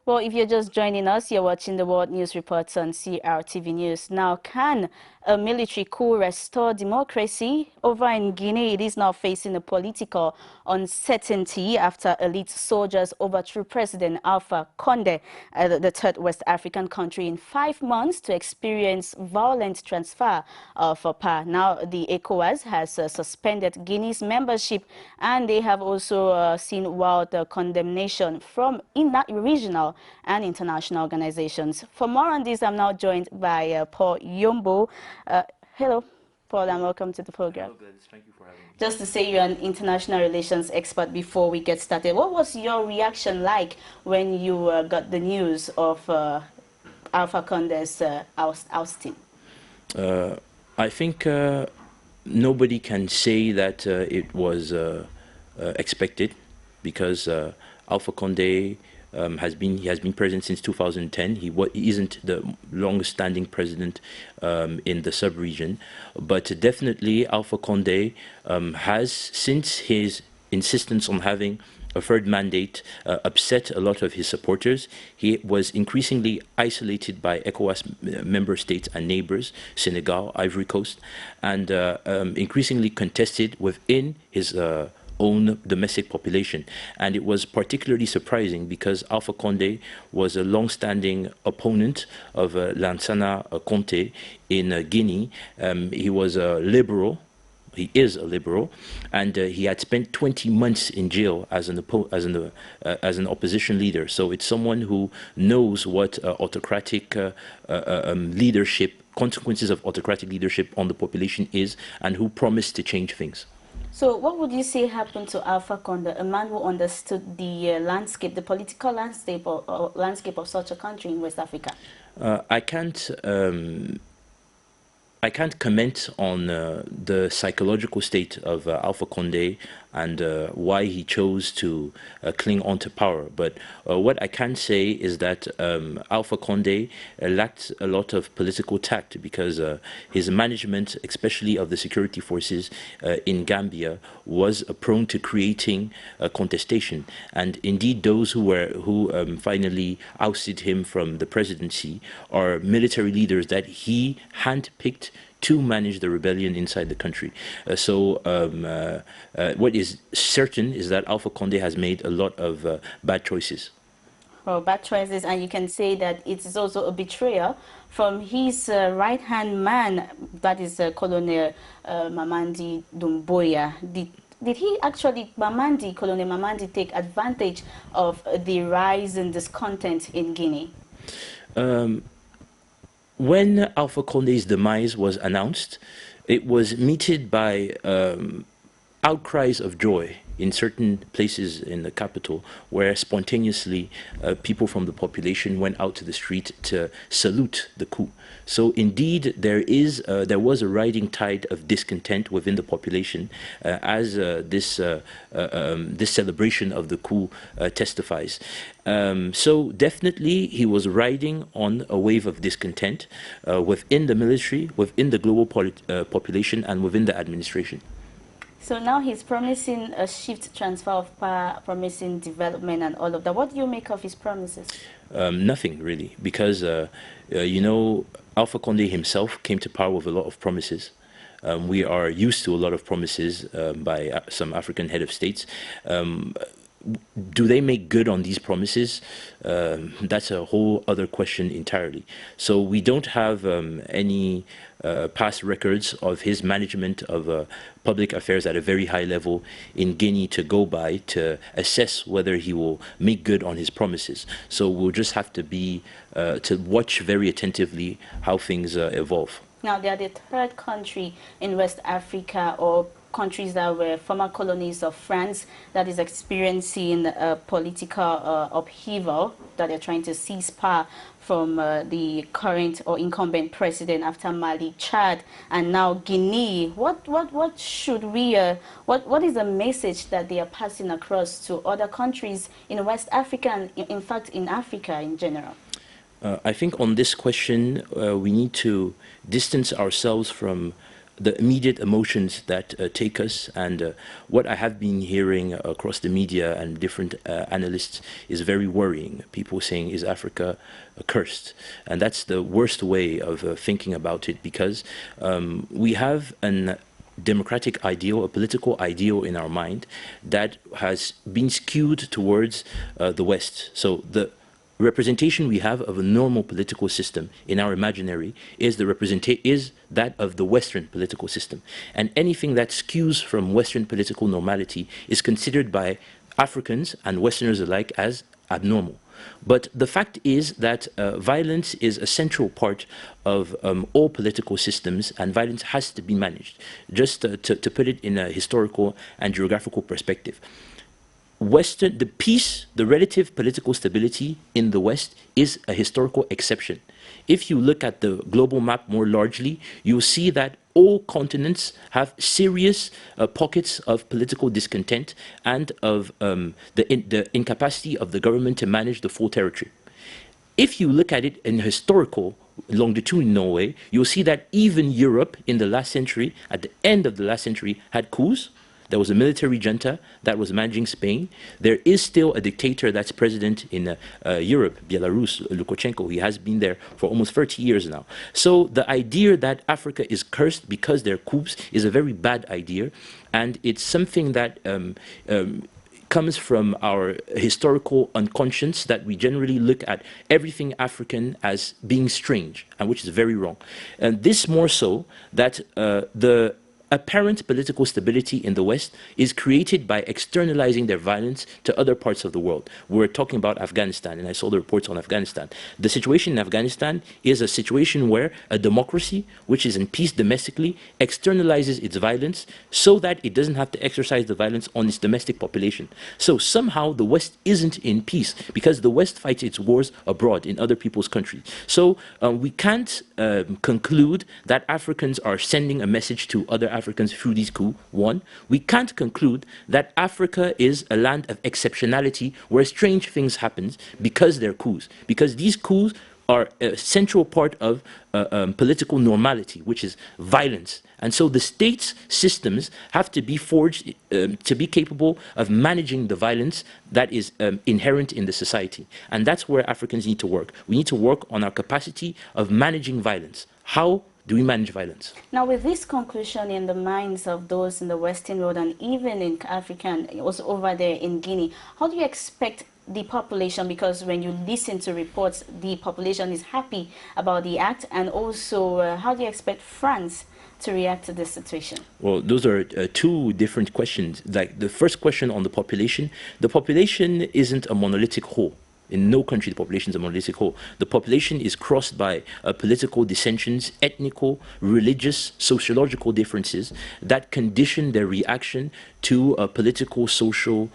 Well, if you're just joining us, you're watching the World News Reports on CRTV News. Now, can a military coup restore democracy? Over in Guinea, it is now facing a political uncertainty after elite soldiers overthrew President Alpha Conde, the third West African country in 5 months, to experience violent transfer of power. Now, the ECOWAS has suspended Guinea's membership, and they have also seen wild condemnation from regional and international organizations. For more on this, I'm now joined by Paul Yombo. Hello, Paul, and welcome to the program. Hello, Gladys. Thank you for having me. Just to say you're an international relations expert before we get started, what was your reaction like when you got the news of Alpha Conde's ousting? I think nobody can say that it was expected, because Alpha Conde has been president since 2010. He isn't the longest-standing president in the sub-region, but definitely Alpha Conde has, since his insistence on having a third mandate, upset a lot of his supporters. He was increasingly isolated by ECOWAS member states and neighbors, Senegal, Ivory Coast, and increasingly contested within his own domestic population. And it was particularly surprising because Alpha Conde was a long-standing opponent of Lansana Conte in Guinea. He was a liberal. He is a liberal, and he had spent 20 months in jail as an opposition leader. So it's someone who knows what autocratic leadership, consequences of autocratic leadership on the population is, and who promised to change things. So what would you say happened to Alpha Conde, a man who understood the landscape, the political landscape or landscape of such a country in West Africa? I can't comment on the psychological state of Alpha Conde and why he chose to cling on to power. But what I can say is that Alpha Conde lacked a lot of political tact, because his management, especially of the security forces in Gambia, was prone to creating contestation. And indeed, those who finally ousted him from the presidency are military leaders that he handpicked to manage the rebellion inside the country. What is certain is that Alpha Conde has made a lot of bad choices. Well, bad choices, and you can say that it is also a betrayal from his right-hand man, that is Colonel Mamadi Doumbouya. Did he actually, Colonel Mamadi, take advantage of the rise in discontent in Guinea? When Alpha Conde's demise was announced, it was meted by outcries of joy in certain places in the capital, where spontaneously people from the population went out to the street to salute the coup. So indeed, there was a rising tide of discontent within the population, as this celebration of the coup testifies. So definitely, he was riding on a wave of discontent within the military, within the global population, and within the administration. So now he's promising a shift, transfer of power, promising development and all of that. What do you make of his promises? Nothing, really, because, you know, Alpha Conde himself came to power with a lot of promises. We are used to a lot of promises by some African head of states. Do they make good on these promises? That's a whole other question entirely. So we don't have any past records of his management of public affairs at a very high level in Guinea to go by to assess whether he will make good on his promises. So we'll just have to to watch very attentively how things evolve. Now, they are the third country in West Africa, or countries that were former colonies of France, that is experiencing a political upheaval, that they're trying to seize power from the current or incumbent president after Mali, Chad, and now Guinea. What should we, what is the message that they are passing across to other countries in West Africa and in fact in Africa in general? I think on this question, we need to distance ourselves from the immediate emotions that take us, and what I have been hearing across the media and different analysts is very worrying. People saying, is Africa cursed? And that's the worst way of thinking about it, because we have an democratic ideal, a political ideal in our mind that has been skewed towards the West. So the representation we have of a normal political system in our imaginary is that of the Western political system. And anything that skews from Western political normality is considered by Africans and Westerners alike as abnormal. But the fact is that violence is a central part of all political systems, and violence has to be managed. Just to put it in a historical and geographical perspective, the peace, the relative political stability in the West is a historical exception. If you look at the global map more largely, you'll see that all continents have serious pockets of political discontent and of the incapacity of the government to manage the full territory. If you look at it in a historical, longitudinal way, you'll see that even Europe in the last century, at the end of the last century, had coups. There was a military junta that was managing Spain. There is still a dictator that's president in Europe, Belarus, Lukashenko. He has been there for almost 30 years now. So the idea that Africa is cursed because there are coups is a very bad idea. And it's something that comes from our historical unconscious, that we generally look at everything African as being strange, and which is very wrong. And this more so that the apparent political stability in the West is created by externalizing their violence to other parts of the world. We're talking about Afghanistan, and I saw the reports on Afghanistan. The situation in Afghanistan is a situation where a democracy, which is in peace domestically, externalizes its violence so that it doesn't have to exercise the violence on its domestic population. So somehow the West isn't in peace because the West fights its wars abroad in other people's countries. So we can't conclude that Africans are sending a message to other Africans through these coups. One, we can't conclude that Africa is a land of exceptionality where strange things happen because they're coups. Because these coups are a central part of political normality, which is violence. And so the state's systems have to be forged to be capable of managing the violence that is inherent in the society. And that's where Africans need to work. We need to work on our capacity of managing violence. How do we manage violence? Now, with this conclusion in the minds of those in the Western world and even in Africa and also over there in Guinea, how do you expect the population, because when you listen to reports, the population is happy about the act, and also how do you expect France to react to this situation? Well, those are two different questions. Like the first question on the population isn't a monolithic whole. In no country, the population is a monolithic whole. The population is crossed by political dissensions, ethnical, religious, sociological differences that condition their reaction to political, social,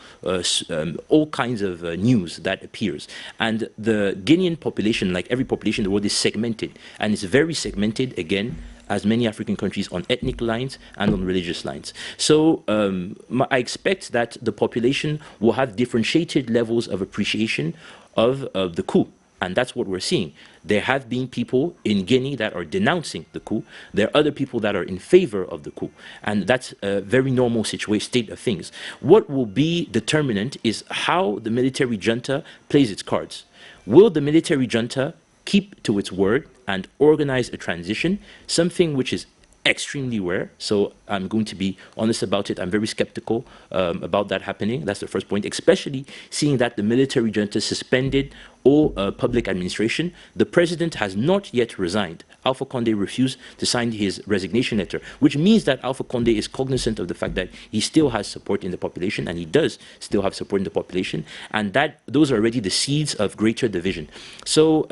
all kinds of news that appears. And the Guinean population, like every population in the world, is segmented. And it's very segmented, again, as many African countries, on ethnic lines and on religious lines. So I expect that the population will have differentiated levels of appreciation of the coup. And that's what we're seeing. There have been people in Guinea that are denouncing the coup. There are other people that are in favor of the coup. And that's a very normal state of things. What will be determinant is how the military junta plays its cards. Will the military junta keep to its word and organize a transition, something which is extremely rare? So I'm going to be honest about it. I'm very skeptical about that happening. That's the first point, especially seeing that the military junta suspended all public administration. The president has not yet resigned. Alpha Conde refused to sign his resignation letter, which means that Alpha Conde is cognizant of the fact that he still has support in the population, and he does still have support in the population, and that those are already the seeds of greater division. So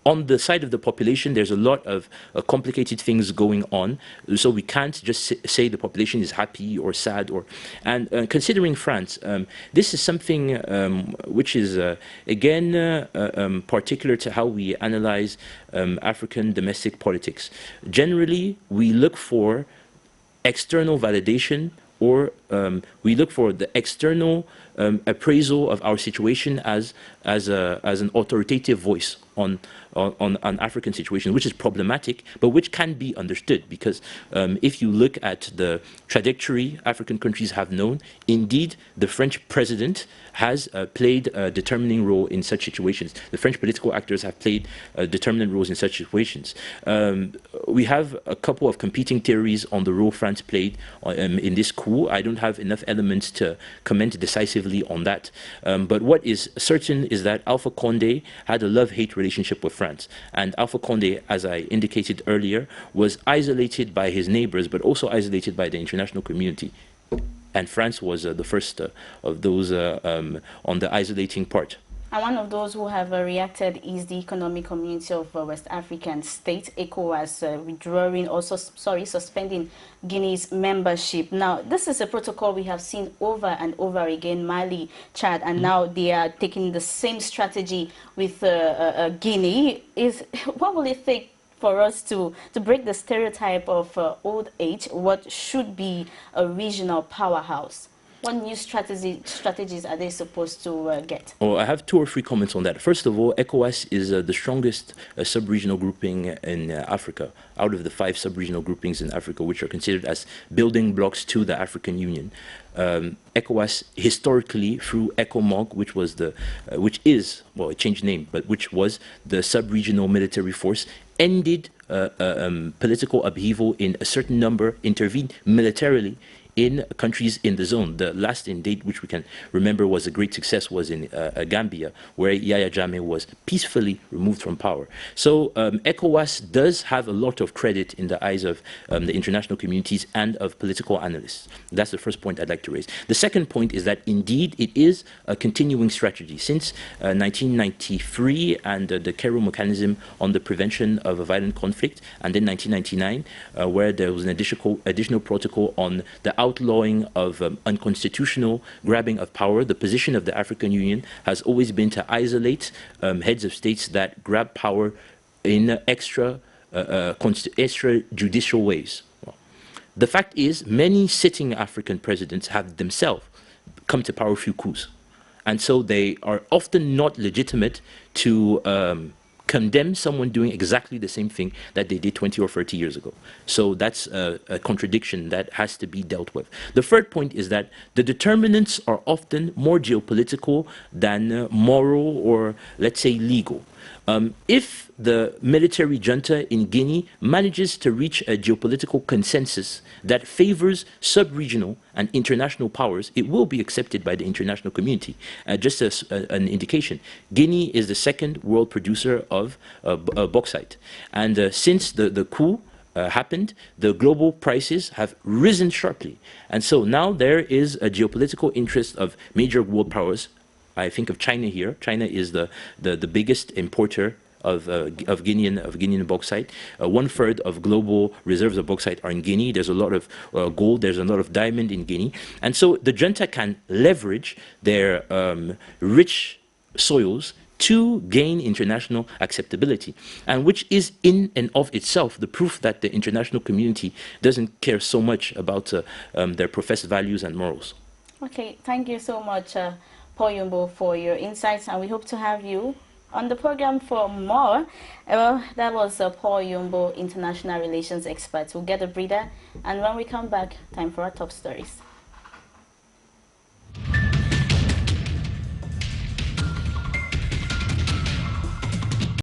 on the side of the population, there's a lot of complicated things going on. So we can't just say the population is happy or sad. And considering France, this is something which is, again, particular to how we analyze African domestic politics. Generally, we look for external validation or we look for the external appraisal of our situation as an authoritative voice on an African situation, which is problematic, but which can be understood, because if you look at the trajectory African countries have known, indeed, the French president has played a determining role in such situations. The French political actors have played determinant roles in such situations. We have a couple of competing theories on the role France played in this coup. I don't have enough elements to comment decisively on that. But what is certain is that Alpha Conde had a love-hate relationship with France. And Alpha Conde, as I indicated earlier, was isolated by his neighbors, but also isolated by the international community. And France was the first of those on the isolating part. And one of those who have reacted is the Economic Community of West African States, ECOWAS, withdrawing, also, suspending Guinea's membership. Now, this is a protocol we have seen over and over again, Mali, Chad, and now they are taking the same strategy with Guinea. What will it take for us to break the stereotype of old age? What should be a regional powerhouse? What new strategies are they supposed to get? Oh, I have 2 or 3 comments on that. First of all, ECOWAS is the strongest sub-regional grouping in Africa, out of the 5 sub-regional groupings in Africa, which are considered as building blocks to the African Union. ECOWAS historically, through ECOMOG, which is, well, it changed name, but which was the sub-regional military force, ended political upheaval in a certain number, intervened militarily in countries in the zone. The last in date, which we can remember was a great success, was in Gambia, where Yahya Jammeh was peacefully removed from power. So ECOWAS does have a lot of credit in the eyes of the international communities and of political analysts. That's the first point I'd like to raise. The second point is that indeed it is a continuing strategy. Since 1993 and the Cairo mechanism on the prevention of a violent conflict, and then 1999, where there was an additional protocol on the outlawing of unconstitutional grabbing of power. The position of the African Union has always been to isolate heads of states that grab power in extrajudicial ways. Well, the fact is, many sitting African presidents have themselves come to power through coups. And so they are often not legitimate to condemn someone doing exactly the same thing that they did 20 or 30 years ago. So that's a contradiction that has to be dealt with. The third point is that the determinants are often more geopolitical than moral or, let's say, legal. If the military junta in Guinea manages to reach a geopolitical consensus that favors sub-regional and international powers, it will be accepted by the international community. Just as an indication, Guinea is the 2nd world producer of bauxite. And since the coup happened, the global prices have risen sharply. And so now there is a geopolitical interest of major world powers. I think of China here. China is the biggest importer of Guinean bauxite. 1/3 of global reserves of bauxite are in Guinea. There's a lot of gold. There's a lot of diamond in Guinea. And so the junta can leverage their rich soils to gain international acceptability, and which is in and of itself the proof that the international community doesn't care so much about their professed values and morals. Okay, thank you so much, Paul Yumbo, for your insights, and we hope to have you on the program for more. That was Paul Yumbo, international relations expert. We'll get a breather, and when we come back, time for our top stories.